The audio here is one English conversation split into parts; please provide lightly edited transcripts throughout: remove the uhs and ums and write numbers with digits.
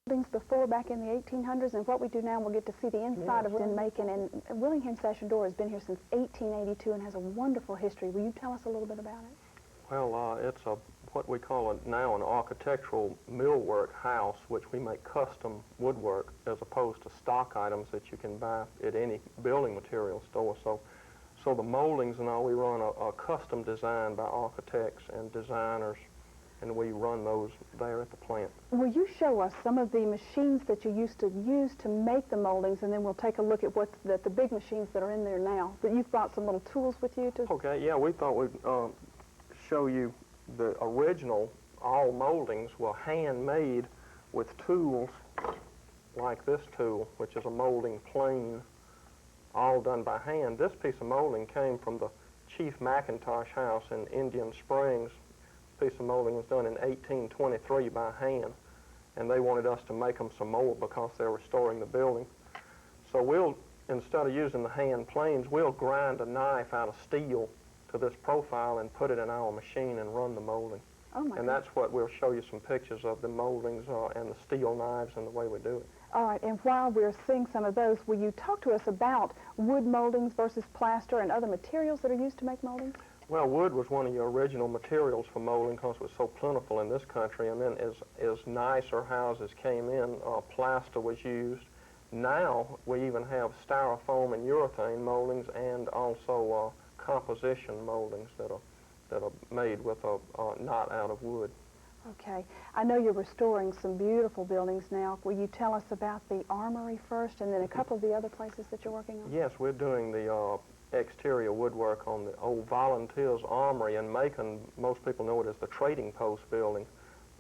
Buildings before back in the 1800s, and what we do now, we'll get to see the inside of in Macon. And Willingham Sash and Door has been here since 1882 and has a wonderful history. Will you tell us a little bit about it? Well, it's what we call now an architectural millwork house, which we make custom woodwork as opposed to stock items that you can buy at any building material store. So the moldings and all, we run a custom design by architects and designers, and we run those there at the plant. Will you show us some of the machines that you used to use to make the moldings, and then we'll take a look at what the big machines that are in there now. But you've brought some little tools with you to... Okay, yeah, we thought we'd show you the original. All moldings were handmade with tools like this tool, which is a molding plane, all done by hand. This piece of molding came from the Chief McIntosh house in Indian Springs. Piece of molding was done in 1823 by hand, and they wanted us to make them some more because they're restoring the building. So we'll, instead of using the hand planes, we'll grind a knife out of steel to this profile and put it in our machine and run the molding. Oh my and that's what we'll show you some pictures of, the moldings and the steel knives and the way we do it. All right, and while we're seeing some of those, will you talk to us about wood moldings versus plaster and other materials that are used to make moldings? Well, wood was one of your original materials for molding because it was so plentiful in this country, and then as nicer houses came in, plaster was used. Now we even have styrofoam and urethane moldings, and also composition moldings that are made with not out of wood. Okay. I know you're restoring some beautiful buildings now. Will you tell us about the Armory first, and then a couple of the other places that you're working on? Yes, we're doing the exterior woodwork on the old Volunteers Armory in Macon. Most people know it as the Trading Post building,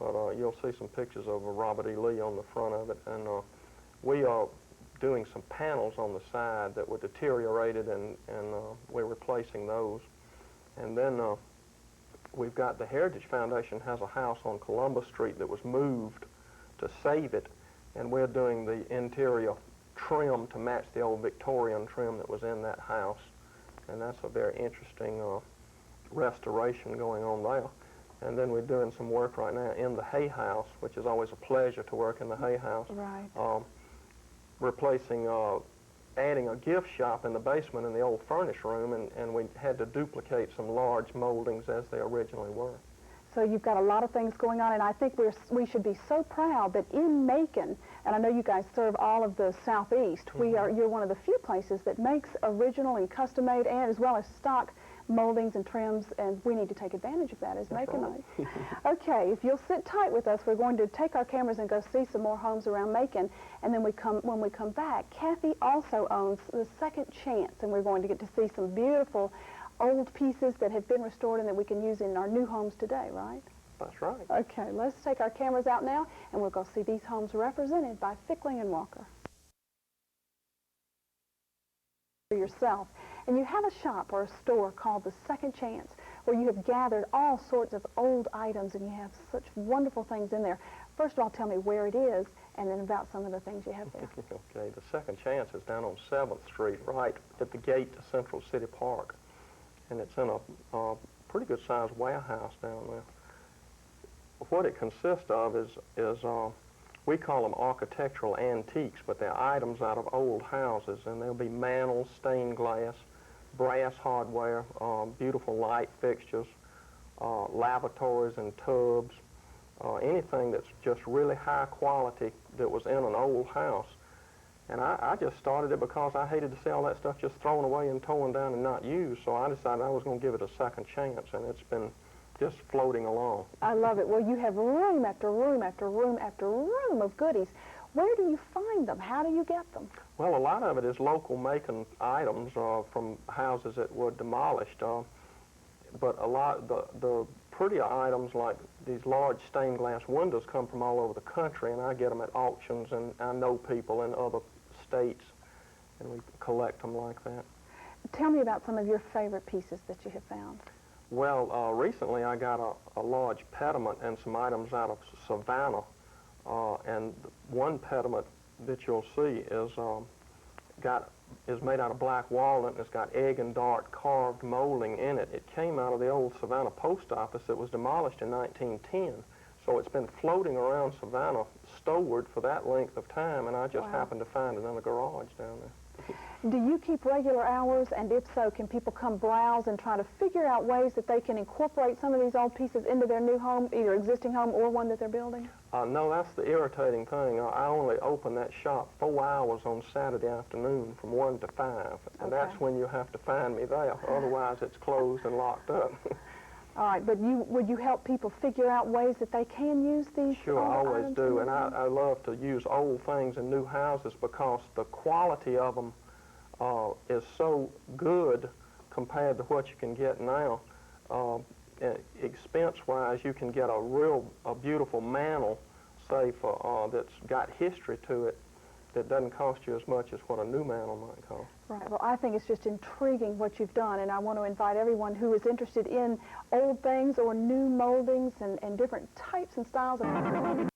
but you'll see some pictures of Robert E. Lee on the front of it. And we are doing some panels on the side that were deteriorated, and we're replacing those. And then we've got the Heritage Foundation has a house on Columbus Street that was moved to save it, and we're doing the interior trim to match the old Victorian trim that was in that house. And that's a very interesting restoration going on there. And then we're doing some work right now in the hay house, which is always a pleasure to work in the hay house. Right. Replacing, adding a gift shop in the basement in the old furnace room, and we had to duplicate some large moldings as they originally were. So you've got a lot of things going on, and I think we should be so proud that in Macon, and I know you guys serve all of the Southeast, you're one of the few places that makes original and custom-made and as well as stock moldings and trims, and we need to take advantage of that as Maconites. Right. Okay, if you'll sit tight with us, we're going to take our cameras and go see some more homes around Macon, and then when we come back, Cathey also owns the Second Chance, and we're going to get to see some beautiful old pieces that have been restored and that we can use in our new homes today, right? That's right. Okay, let's take our cameras out now, and we'll go see these homes represented by Fickling and Walker. For yourself, and you have a shop or a store called the Second Chance, where you have gathered all sorts of old items, and you have such wonderful things in there. First of all, tell me where it is, and then about some of the things you have there. Okay, the Second Chance is down on 7th Street, right at the gate to Central City Park. And it's in a pretty good-sized warehouse down there. What it consists of is we call them architectural antiques, but they're items out of old houses, and there'll be mantles, stained glass, brass hardware, beautiful light fixtures, lavatories and tubs, anything that's just really high quality that was in an old house. And I just started it because I hated to see all that stuff just thrown away and torn down and not used, so I decided I was going to give it a second chance, and it's been just floating along. I love it. Well, you have room after room after room after room of goodies. Where do you find them? How do you get them? Well, a lot of it is local Macon items from houses that were demolished, but a lot the prettier items like these large stained glass windows come from all over the country, and I get them at auctions, and I know people in other states, and we collect them like that. Tell me about some of your favorite pieces that you have found. Well, recently I got a large pediment and some items out of Savannah, and one pediment that you'll see is made out of black walnut, and it's got egg and dart carved molding in it. It came out of the old Savannah post office that was demolished in 1910. So it's been floating around Savannah, stored for that length of time, and I just happened to find it in a garage down there. Do you keep regular hours, and if so, can people come browse and try to figure out ways that they can incorporate some of these old pieces into their new home, either existing home or one that they're building? No, that's the irritating thing. I only open that shop 4 hours on Saturday afternoon from 1 to 5, and that's when you have to find me there. Otherwise, it's closed and locked up. All right, but would you help people figure out ways that they can use these? Sure, I always do, and I love to use old things in new houses because the quality of them is so good compared to what you can get now. Expense-wise, you can get a beautiful mantel, say, that's got history to it, that doesn't cost you as much as what a new mantel might cost. Right. Well, I think it's just intriguing what you've done, and I want to invite everyone who is interested in old things or new moldings and different types and styles of